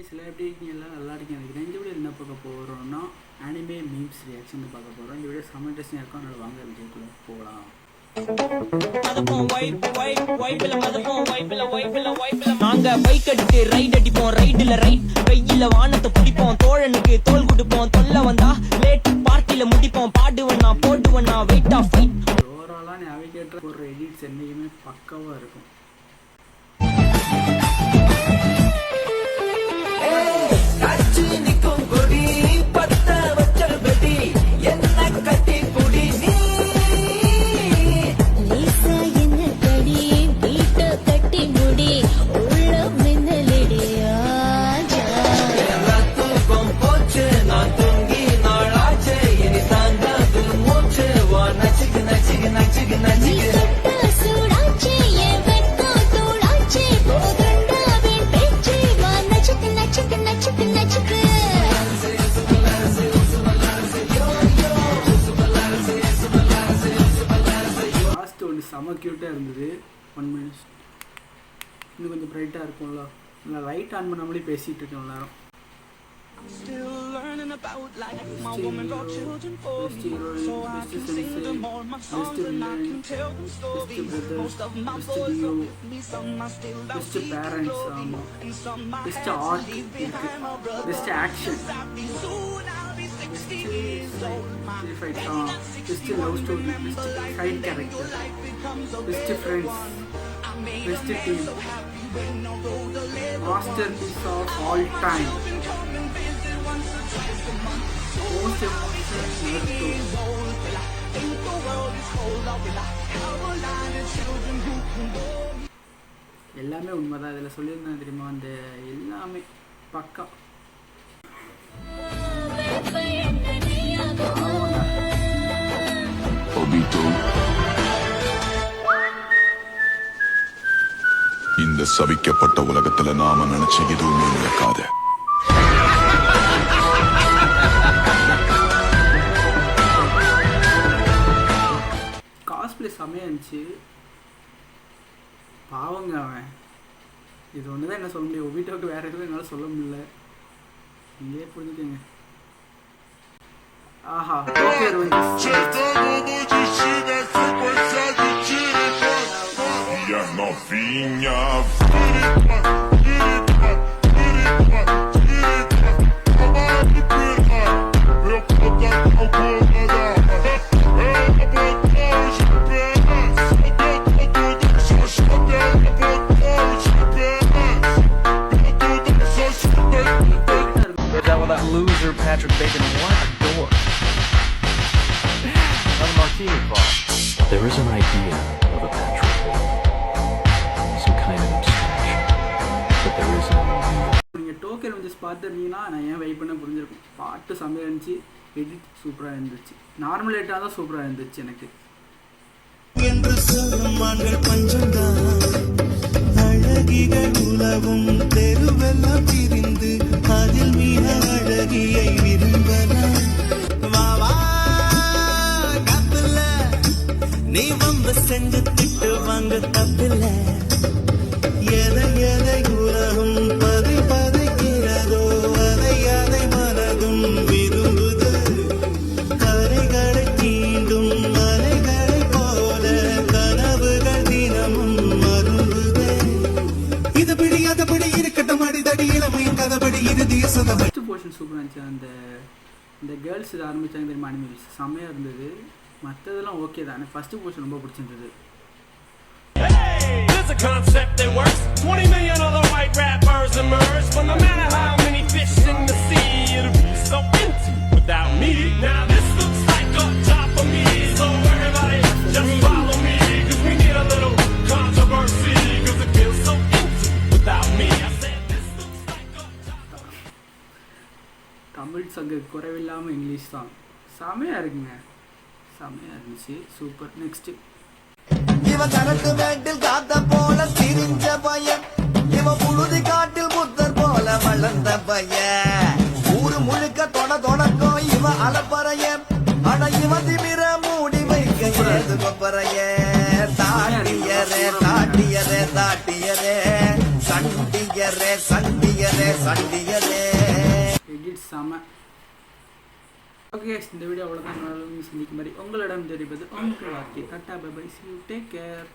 கைஸ்ல எப்படி இருக்கீங்க? எல்லாம் நல்லா இருக்கீங்க நினைக்கிறேன். இந்த வீடியோ என்ன பார்க்க போகிறோம்னா அனிமே மீம்ஸ் ரியாக்ஷன் பார்க்க போகிறோம். இந்த வீடியோ செம்ம இன்ட்ரெஸ்டிங்காக இருக்கும். அதனால வாங்க வீடியோக்குள்ளே போகலாம். நாங்க பைக் அடித்து ரைட் அடிப்போம், ரைடுல ரைட் வெயில வானத்தை பிடிப்போம், தோழனுக்கு தோல் கொடுப்போம், தொல்ல வந்தா லேட் பார்ட்டில முடிப்போம், பாடுவனா போடுவனா வெயிட் ஆஃப் ஃபைட். ஓவராலாக நேவிகேட்டர் ஒரு எடிட்ஸ் என்னைக்குமே பக்காவாக இருக்கும். செம்ம க்யூட்டாக இருந்தது. 1 minute இன்னும் கொஞ்சம் ப்ரைட்டாக இருக்கும்ல. நான் லைட் ஆன் பண்ணாமலே பேசிகிட்டு இருக்கேன் எல்லாரும். பேரண்ட்ஸ், ஆமாம், best art, best action, best love story, best side character, best friends, best team, masterpiece of all time, most emotional எல்லாமே உண்மைதான். இதில் சொல்லியிருந்தேன் தெரியுமா, அந்த எல்லாமே பக்கா. இந்த சபிக்கப்பட்ட உலகத்துல நாம நினைச்ச எதுவுமே நடக்காது. காஸ்பிளே செமையா இருந்துச்சு. பாவங்க அவன். இது ஒண்ணுதான் என்ன சொல்ல முடியும். ஒபிட்டோக்கு வேற எதுவும் என்னால சொல்ல முடியல. இங்கே புரிஞ்சுக்கங்க. ஆஹா, novinha. That loser Patrick Bacon, what a dork. Another martini ball. There is an idea of a Patrick Bacon, some kind of abstraction, but there is no real. நீங்கள் டோக்கன் வந்து பார்த்துருந்தீங்கன்னா நான் ஏன் வெயிட் பண்ண புரிஞ்சிருக்கும். பாட்டு செம்மையாக இருந்துச்சு, எடிட் சூப்பராக இருந்துச்சு, நார்மலேட்டாக தான் சூப்பராக இருந்துச்சு. எனக்கு என்று சொல்லும் ஆண்கள் பஞ்சம்தான், அழகிகள் உலவும் தெருவெல்லாம் பிரிந்து அதில் மிக அழகியை விரும்பலாம். வாவா கப்பில்ல நீ வம்ப செஞ்சு திட்டு வாங்க தப்பில்ல. எதை எதை உலகம் பதை பதைக்கிறதோ அதை அதை மனதும் விரும்புது. கரைகளை தீண்டும் மலைகளை போல கனவுகள் தினமும் மரும்புது. இது பிடி அதை பிடி இருக்கட்டும் அடிதடி இளமையின் கதபடி இறுதிய சுதம். ஃபஸ்ட்டு போர்ஷன் சூப்பராக இருந்துச்சு. அந்த கேர்ள்ஸ் இது ஆரம்பித்தாங்க தெரியுமா, அனிமல்ஸ் செம்மையாக இருந்தது. மற்றதெல்லாம் ஓகே தான். எனக்கு ஃபஸ்ட்டு போர்ஷன் ரொம்ப பிடிச்சிருந்தது. There's a concept that works. 20 million other white rappers emerge, but no matter how many fish in the sea, it'll be so empty without me. Now this looks like a top of me, so everybody just follow me, cause we need a little controversy, cause it feels so empty without me. I said this looks like a top of me. Tamil சங்கு குறைவில்லாமல் English song செம்மையாக இருக்குங்க. செம்மையாக இருந்துச்சு. Super. Next இவன் கணக்கு மேட்டில் காத்த போல திரிஞ்ச பையன், இவன் புழுதி காட்டில் புத்தர் போல வளர்ந்த பையன். ஊரு முழுக்க தொடக்கும் இவன் அலப்பறைய, ஆனா இவன் திமிர மூடி வைக்க ஏது கொப்பறைய. தாட்டியரே தாட்டியரே தாட்டியரே சண்டியரே சண்டியரே சண்டியலே எடிட் செம. ஓகே, இந்த வீடியோ அவ்வளோதான். சந்திக்கும் மாதிரி உங்களிடம் தெரிவது உங்கள் வாக்கி. டாடா bye bye, see you, take care.